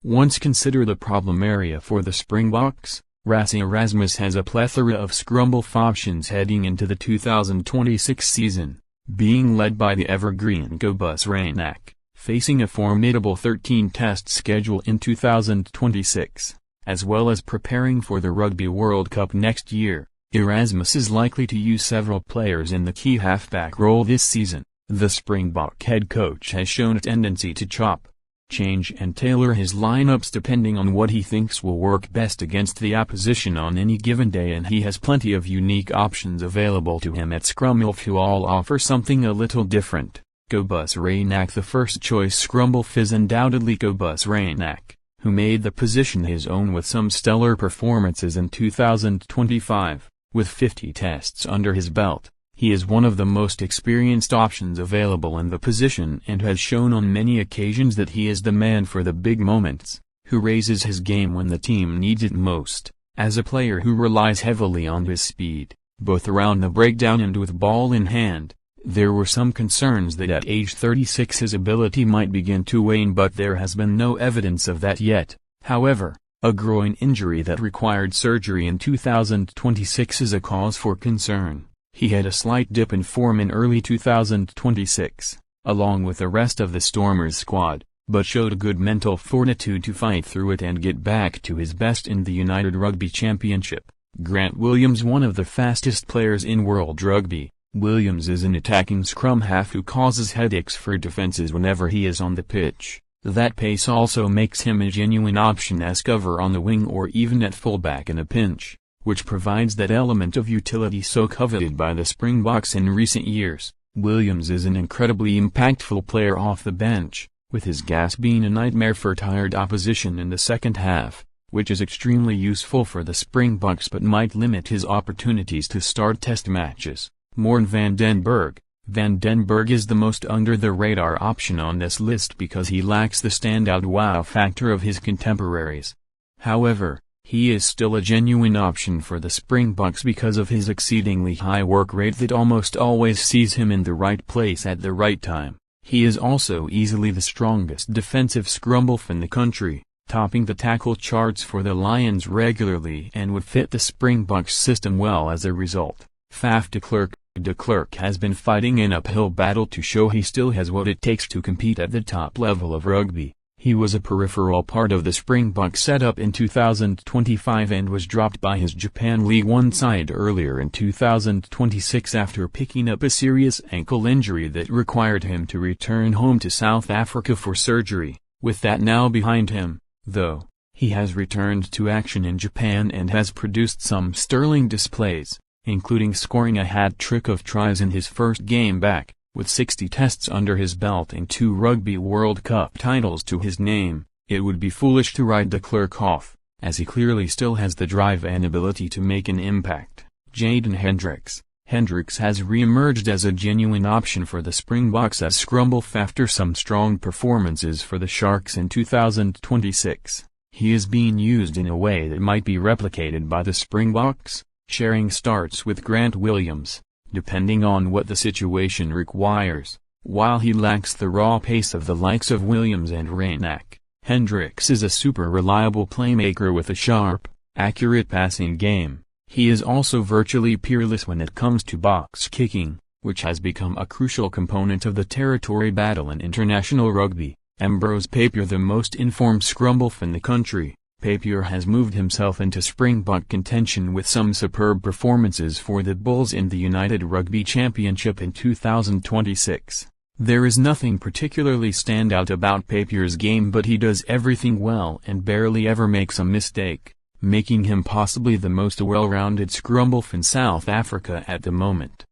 Once consider the problem area for the Springboks. Rassie Erasmus has a plethora of Scrumhalf options heading into the 2026 season, being led by the evergreen Cobus Reinach, facing a formidable 13-test schedule in 2026, as well as preparing for the Rugby World Cup next year. Erasmus is likely to use several players in the key halfback role this season. The Springbok head coach has shown a tendency to chop, change and tailor his lineups depending on what he thinks will work best against the opposition on any given day, and he has plenty of unique options available to him at Scrumhalf who all offer something a little different. Cobus Reinach. The first choice Scrumhalf is undoubtedly Cobus Reinach, who made the position his own with some stellar performances in 2025. With 50 tests under his belt, he is one of the most experienced options available in the position and has shown on many occasions that he is the man for the big moments, who raises his game when the team needs it most. As a player who relies heavily on his speed, both around the breakdown and with ball in hand, there were some concerns that at age 36 his ability might begin to wane, but there has been no evidence of that yet. However, a groin injury that required surgery in 2026 is a cause for concern. He had a slight dip in form in early 2026, along with the rest of the Stormers squad, but showed a good mental fortitude to fight through it and get back to his best in the United Rugby Championship. Grant Williams. One of the fastest players in World Rugby, Williams is an attacking scrum half who causes headaches for defenses whenever he is on the pitch. That pace also makes him a genuine option as cover on the wing or even at fullback in a pinch, which provides that element of utility so coveted by the Springboks in recent years. Williams is an incredibly impactful player off the bench, with his gas being a nightmare for tired opposition in the second half, which is extremely useful for the Springboks but might limit his opportunities to start test matches. Morn van den Berg. Van den Berg is the most under-the-radar option on this list because he lacks the standout wow factor of his contemporaries. However, he is still a genuine option for the Springboks because of his exceedingly high work rate that almost always sees him in the right place at the right time. He is also easily the strongest defensive Scrumhalf in the country, topping the tackle charts for the Lions regularly and would fit the Springboks system well as a result. Faf de Klerk. De Klerk has been fighting an uphill battle to show he still has what it takes to compete at the top level of rugby. He was a peripheral part of the Springbok setup in 2025 and was dropped by his Japan League One side earlier in 2026 after picking up a serious ankle injury that required him to return home to South Africa for surgery. With that now behind him, though, he has returned to action in Japan and has produced some sterling displays, including scoring a hat-trick of tries in his first game back. With 60 tests under his belt and 2 Rugby World Cup titles to his name, it would be foolish to write de Klerk off, as he clearly still has the drive and ability to make an impact. Jaden Hendricks. Hendricks has re-emerged as a genuine option for the Springboks as Scrumhalf after some strong performances for the Sharks in 2026. He is being used in a way that might be replicated by the Springboks, sharing starts with Grant Williams, depending on what the situation requires. While he lacks the raw pace of the likes of Williams and Reinach, Hendricks is a super reliable playmaker with a sharp, accurate passing game. He is also virtually peerless when it comes to box kicking, which has become a crucial component of the territory battle in international rugby. Ambrose Papier. The most informed Scrumhalf in the country, Papier has moved himself into Springbok contention with some superb performances for the Bulls in the United Rugby Championship in 2026. There is nothing particularly standout about Papier's game, but he does everything well and barely ever makes a mistake, making him possibly the most well-rounded Scrumhalf in South Africa at the moment.